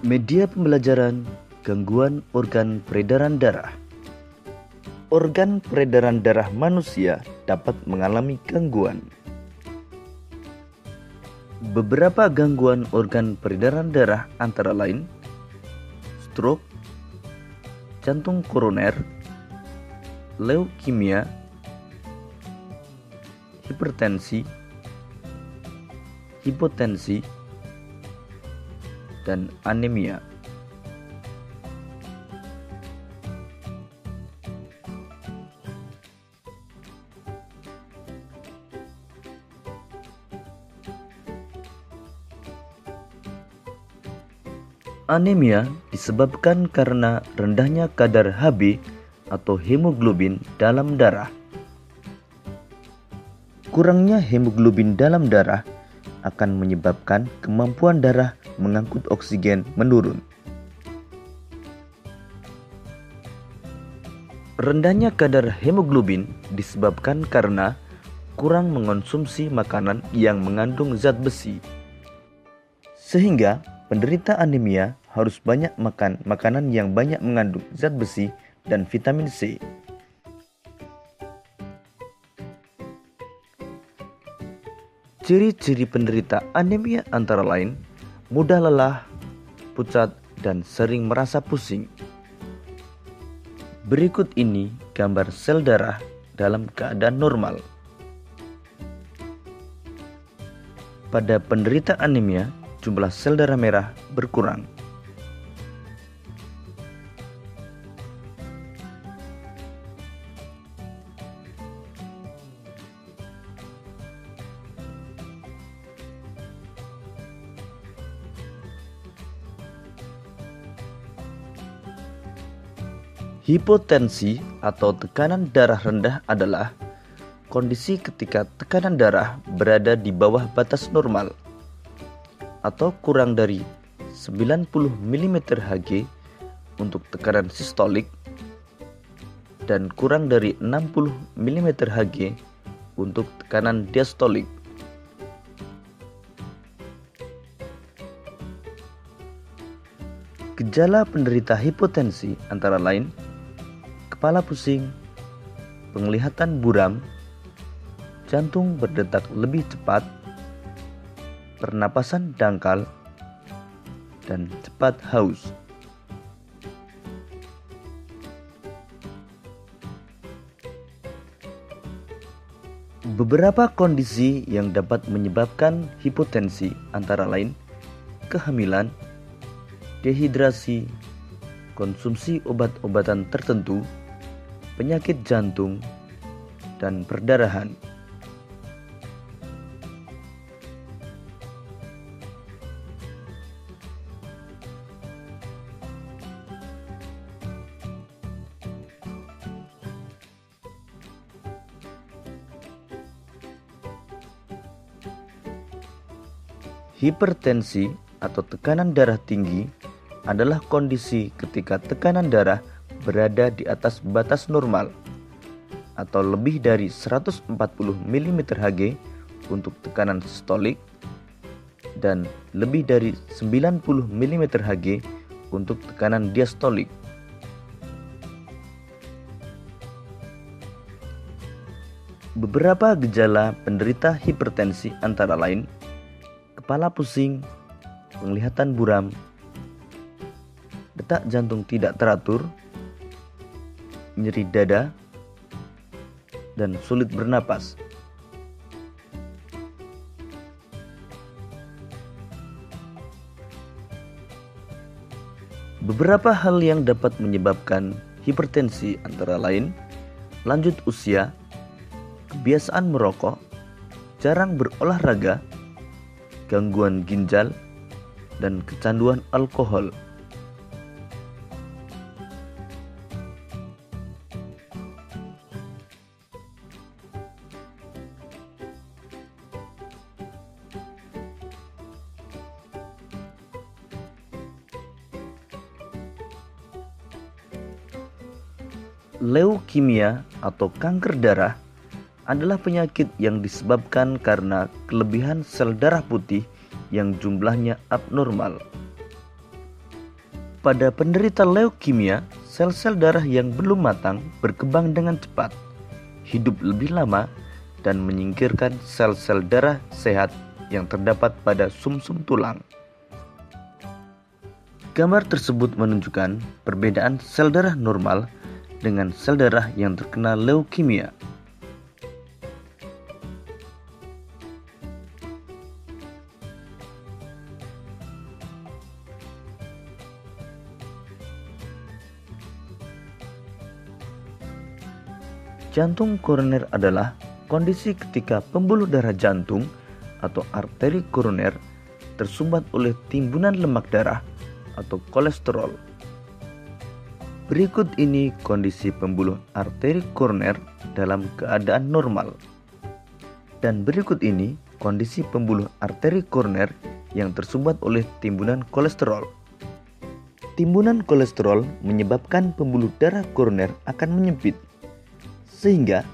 Media pembelajaran gangguan organ peredaran darah. Organ peredaran darah manusia dapat mengalami gangguan. Beberapa gangguan organ peredaran darah antara lain stroke, jantung koroner, leukemia, hipertensi, hipotensi, dan anemia. Anemia disebabkan karena rendahnya kadar Hb atau hemoglobin dalam darah. Kurangnya hemoglobin dalam darah akan menyebabkan kemampuan darah mengangkut oksigen menurun. Rendahnya kadar hemoglobin disebabkan karena kurang mengonsumsi makanan yang mengandung zat besi. Sehingga penderita anemia harus banyak makan makanan yang banyak mengandung zat besi dan vitamin C. Ciri-ciri penderita anemia antara lain mudah lelah, pucat, dan sering merasa pusing. Berikut ini gambar sel darah dalam keadaan normal. Pada penderita anemia, jumlah sel darah merah berkurang. Hipotensi atau tekanan darah rendah adalah kondisi ketika tekanan darah berada di bawah batas normal atau kurang dari 90 mm Hg untuk tekanan sistolik dan kurang dari 60 mm Hg untuk tekanan diastolik. Gejala penderita hipotensi antara lain kepala pusing, penglihatan buram, jantung berdetak lebih cepat, pernapasan dangkal, dan cepat haus. Beberapa kondisi yang dapat menyebabkan hipotensi antara lain kehamilan, dehidrasi, konsumsi obat-obatan tertentu, penyakit jantung, dan perdarahan. Hipertensi atau tekanan darah tinggi adalah kondisi ketika tekanan darah berada di atas batas normal atau lebih dari 140 mm Hg untuk tekanan sistolik dan lebih dari 90 mm Hg untuk tekanan diastolik. Beberapa gejala penderita hipertensi antara lain kepala pusing, penglihatan buram, detak jantung tidak teratur, nyeri dada, dan sulit bernapas. Beberapa hal yang dapat menyebabkan hipertensi antara lain lanjut usia, kebiasaan merokok, jarang berolahraga, gangguan ginjal, dan kecanduan alkohol. Leukemia atau kanker darah adalah penyakit yang disebabkan karena kelebihan sel darah putih yang jumlahnya abnormal. Pada penderita leukemia, sel-sel darah yang belum matang berkembang dengan cepat, hidup lebih lama, dan menyingkirkan sel-sel darah sehat yang terdapat pada sumsum tulang. Gambar tersebut menunjukkan perbedaan sel darah normal dengan sel darah yang terkena leukemia. Jantung koroner adalah kondisi ketika pembuluh darah jantung atau arteri koroner tersumbat oleh timbunan lemak darah atau kolesterol. Berikut ini kondisi pembuluh arteri koroner dalam keadaan normal. Dan berikut ini kondisi pembuluh arteri koroner yang tersumbat oleh timbunan kolesterol. Timbunan kolesterol menyebabkan pembuluh darah koroner akan menyempit, sehingga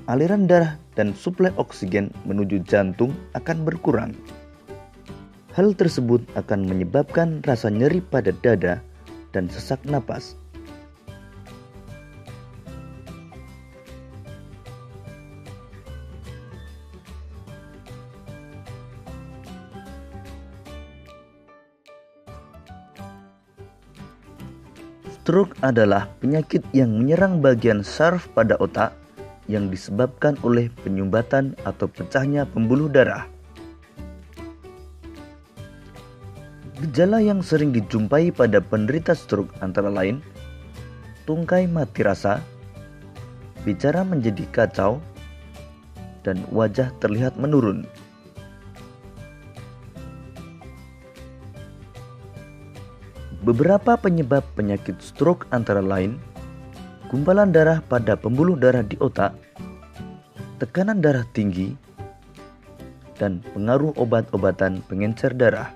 aliran darah dan suplai oksigen menuju jantung akan berkurang. Hal tersebut akan menyebabkan rasa nyeri pada dada dan sesak napas. Stroke adalah penyakit yang menyerang bagian saraf pada otak yang disebabkan oleh penyumbatan atau pecahnya pembuluh darah. Gejala yang sering dijumpai pada penderita stroke antara lain tungkai mati rasa, bicara menjadi kacau, dan wajah terlihat menurun. Beberapa penyebab penyakit stroke antara lain gumpalan darah pada pembuluh darah di otak, tekanan darah tinggi, dan pengaruh obat-obatan pengencer darah.